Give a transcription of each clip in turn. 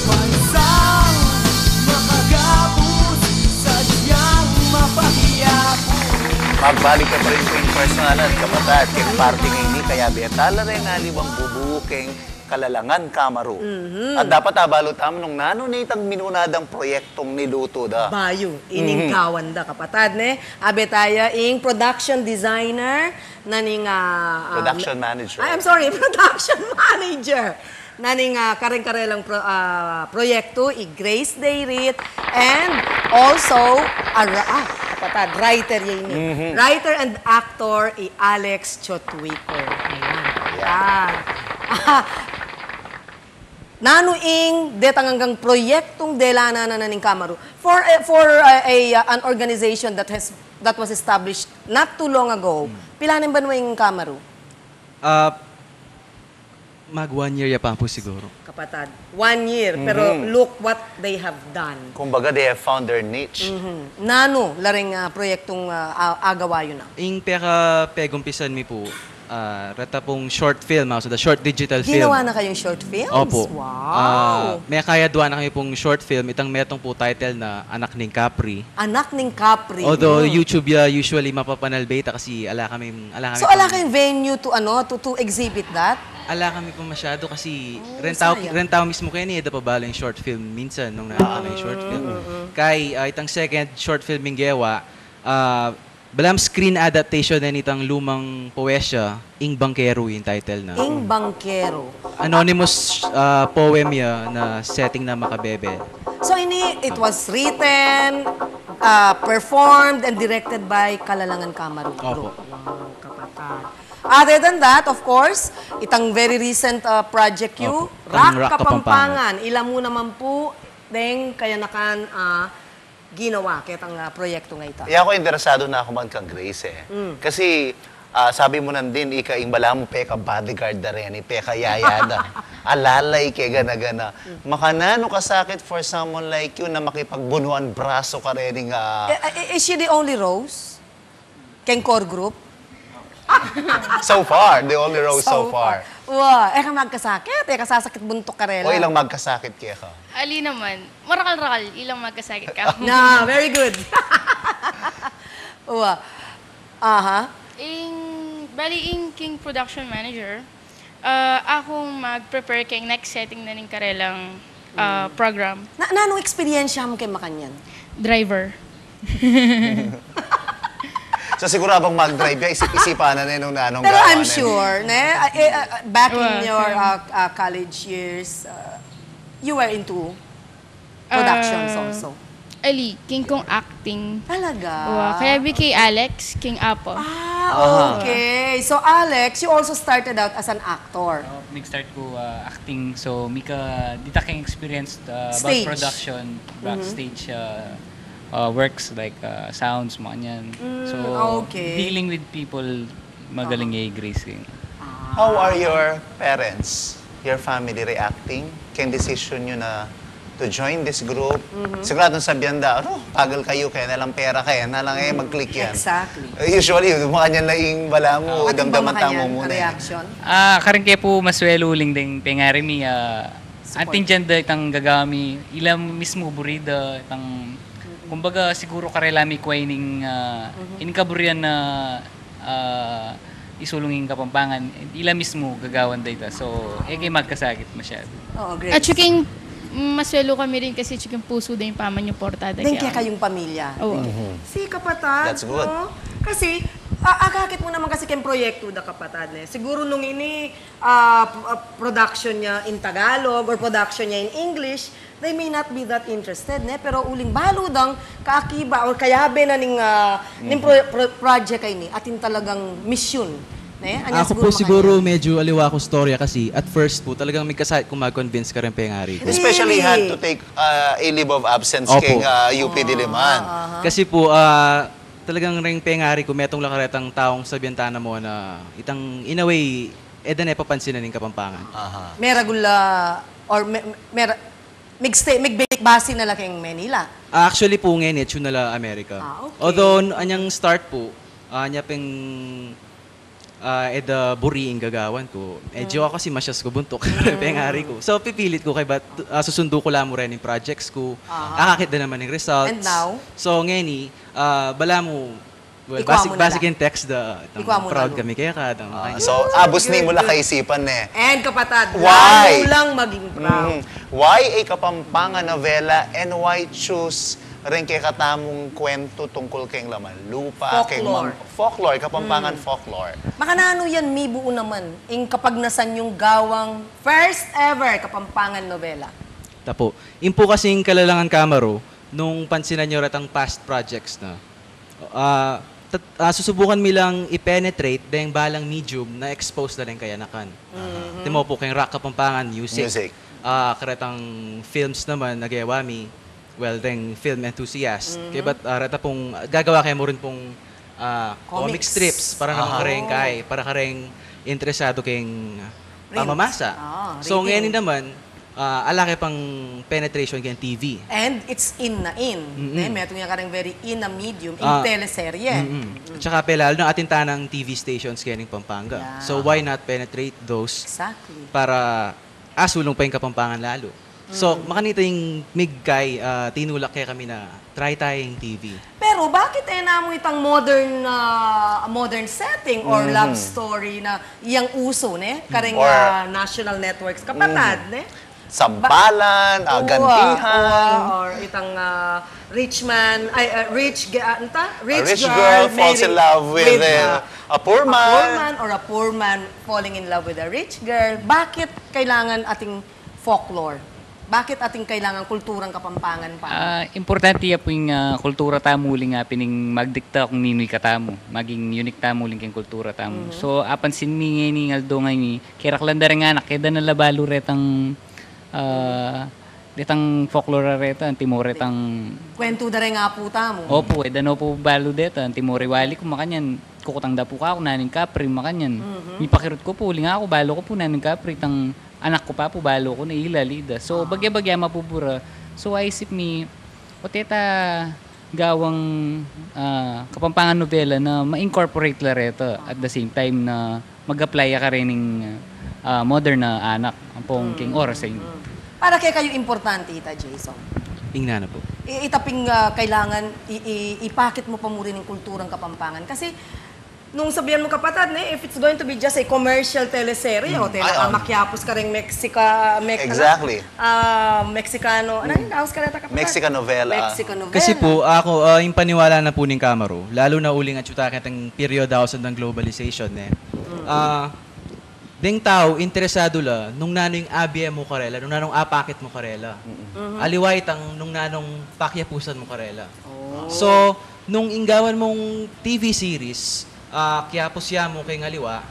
Pansang makagapos, sadyang mapahiyapos. Magbalik ka pa rin kung personalan, kapatid, keng party ngayon, kaya betala rin alibang bubukeng kalalangan kamaro. At dapat abalot nung nanunitang minunadang proyektong niluto da. Bayo, iningkawan da kapatad, ne? Abetaya ing production designer, naning... Production manager. I'm sorry, production manager. Naning kareng-karelang proyekto, i-Grace Dayrit, and also, kapatad, writer yun. Writer and actor, i-Alex Chotwico. Ayan. Yeah. Nanuing detanganggang proyektong delana na naning Kamaro for an organization that was established not too long ago. Pilanin ba yung Kamaro? Mag 1 year ya pa po siguro. Kapatad, 1 year. Pero look what they have done. Kumbaga, they have found their niche. Nano, laring proyektong agawayo na. Ing pegumpisan mi po, rata pong short film, so the short digital film. Ginawa na kayong short films? Opo. Wow! May kaya duwa na kami pong short film, itang metong po title na Anak ning Capri. Anak ning Capri. Although YouTube usually mapapanalbeta kasi ala kami So ala kayong venue to exhibit that? Ala kami po masyado kasi sayang. rentaw mismo kayo niya pabala yung short film minsan nung nakaka yung short film. Kay itang second short film minggewa, balam screen adaptation na nitang lumang poesya, Ing Bangkero yung title na. Ing Bangkero. Anonymous poem ya na setting na makabebe. So it was written, performed, and directed by Kalalangan Kamaro Opo. Group. Wow, kapatad. Other than that, of course, itang very recent project you, Opo. Rock Rock Kapampangan. Ilan mo naman po, deng kaya nakan ginawa kitang proyekto nga ito. Ako interesado na ako man kang Grace eh. Kasi sabi mo nandin, ikaing bala mo peka bodyguard da rin, peka yayada. Alalay ke gana-gana. Makanano kasakit for someone like you na makipagbunuan braso ka rin nga... Is she the only Rose? Keng core group? So far, the only rose so far. Wow, ka magkasakit, kasasakit buntok ka rin. O ilang magkasakit kaya ka? Ali naman, marakal-rakal, ilang magkasakit ka. Na, very good. Wow. Bali, King production manager, akong mag-prepare kay next setting na ning karelang program. Anong experience mo kay Makanyan? Driver. So siguro abang mag-drive ya, isip-isipan na nung nanong Pero gawa I'm na sure, back in your college years, you were into productions also. Ali, King kong acting. Talaga? Kaya kay Alex, King Apo. Okay. So Alex, you also started out as an actor. Nag-start ko acting. So, Mika, dita kang experience about Stage. production, backstage works like sounds, mga yan. So, okay. dealing with people, magaling Grace. How are your parents, your family reacting? Kaya decision nyo na to join this group? Siguradong sabihan da, tagal kayo, kaya nalang pera, kaya nalang mag-click yan. Exactly. Usually, makanyan laing bala mo, damdaman tamo muna. Reaction? Karing kaya po maswelo uling ding pengari mi, anting dyan da itang gagami, ilang mismo burida, itang, kumbaga siguro karelami ko ining inikaburian na isulungin Kapampangan, ila mismo gagawan da ita. So, kay magkasakit masyado. Oo, great. At King, maswelo kami rin kasi King puso din yung paman yung portada. Then kaya kayong pamilya. Oo. Si kapatad. That's good. No? Kasi, akakit mo naman kasi kayong proyekto da kapatad. Siguro nung production niya in Tagalog or production niya in English, they may not be that interested, pero uling baludang kaakiba or kayabe na ning project kay ni atin talagang mission. Ako po siguro medyo aliwa ko storya kasi at first po talagang may kasahit kung mag-convince ka rin pengari ko. Especially had to take a leave of absence kay UP Diliman. Kasi po talagang ring pengari ko metong lakaretang taong sa biyentana mo na itang in a way edan papansin na ning Kapampangan. Mera gula or migbalik base na lang kayong Manila. Actually po ngayon yun nala Amerika. Okay. Although anyang start po anya peng eda buri ang gagawan ko. Medyo ako kasi masyas ko buntok. Pengari ko. So, pipilit ko kay bat susundo ko lang mo rin yung projects ko. Akakit na naman yung results. And now? So, ngeni, bala mo, well, Ikuha mo na basic lang. in text da. Ikuha mo na Proud lang. kami kaya ka. So, abos ni mo lang kaisipan eh. And kapatad, Why? lalo lang maging proud. Why a Kapampangan novela and why choose rin kay katamong kwento tungkol kay laman lupa, kay Folklore. folklore, Kapampangan folklore. Makanano yan, may buo naman. Kapag nasan yung gawang first ever Kapampangan novela. Tapo. Impo kasing Kalalangan Kamaro, nung pansinan nyo ratang past projects na, susubukan mi lang i-penetrate dahil balang medium na expose na rin kaya nakan. Timo po kayong rock Kapampangan, music. Karatang films naman, nagawa mi, well, then film enthusiast. Kaya ba't rata pong, gagawa kayo mo rin pong comic strips para naman kareng kay, para kareng interesado kayong pamamasa. So, reading. ngayon naman, alaki pang penetration kayong TV. And it's in na in. Meron nga karang very in na medium, in teleserye. Tsaka pelalo ng ating tanang TV stations kaya ng Pampanga. Yeah. So, why not penetrate those Exactly. para asulong pa yung Kapampangan lalo. So, makanita yung migkay, tinulak kaya kami na try tayong TV. Pero bakit mo itang modern setting or love story na iyang uso, ne? Kareng Or- national networks kapatad, ne? Sampalan, gantihan. Or itang rich man, rich Girl falls in love with a poor man. A poor man or a poor man falling in love with a rich girl. Bakit kailangan ating folklore? Bakit ating kailangan kulturang Kapampangan pa? Importante ya po yung kultura tamuling nga pining magdikta kung ninoy katamo. Maging unique tamuling kyung kultura tamo. So, apansin mi ngayon ni Aldo ngayon, kiraklan da rin nga nakeda na labalo retang detang folklore reta, timore retang Kwento da rin nga puta mo. opo, dano po balo deta, timore wali ko makanyan. Kukutang da po ka ako, naning kapri, makanyan. Mipakirot ko po, linga ako, balo ko po, naning kapri, tang anak ko pa po, balo ko na ilalida. So, bagya-bagya mapubura. So, isip mi, o teta gawang Kapampangan novela na ma-incorporate la reto at the same time na mag-apply ka rin ng modern na anak, ang pong king oras sa inyo. Para kaya kayo importante, Ita Jason. Ingna na po. Itaping kailangan ipakit mo pa mo rin yung kulturang Kapampangan. Kasi, nung sabihan mo kapatad, if it's going to be just a commercial teleserye, o makyapos ka rin Exactly. Mexicano, ano yun? House ka rin kapatad? Mexican novela. Mexican novela. Kasi po, ako, yung paniwala na po ng Kamaro, lalo na uling at yuta kitang period daw sa ng globalization, ding tao, interesado la, nung nanong abye mo karela, nung nanong apakit mo karela. Aliway tang nung nanong pakyapusan mo karela. So, nung inggawan mong TV series, kiyapos ya mo kay ngaliwa,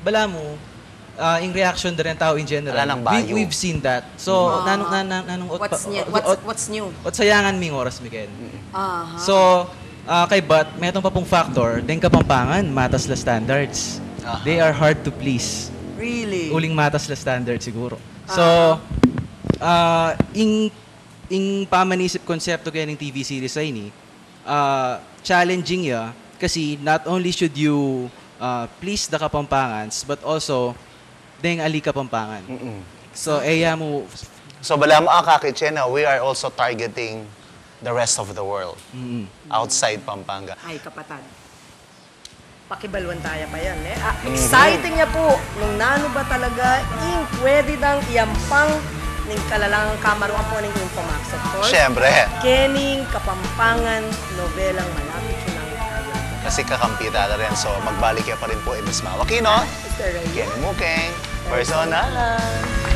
bala mo, in reaction da rin tao in general. Wala nang bayo. We've seen that. So, nanong What's new? At sayangan ming oras, Miguel. Aha. So, kay Bat, mayroon pa pong factor, din Kapampangan, matas la standards. They are hard to please. Really? Uling matas la standards siguro. So, in pamanisip konsepto kaya ng TV series ay ni, challenging ya, kasi not only should you please the Kapampangans, but also, ding ali Kapampangan. So, mo, So, bala mo kakitchen we are also targeting the rest of the world. Outside Pampanga. Ay, kapatad. Pakibalwan tayo pa yan, exciting niya po. Nung nano ba talaga, pwede dang iyampang ng Kalalangang Kamaro ang po ng Infomax. Of course, Siyempre. Kening Kapampangan, novelang malapit yun ang Kasi kakampita na rin. So, magbalik ka pa rin po, Miss Mawakino. Mr. Ray. Kenny Mukeng. Personalan.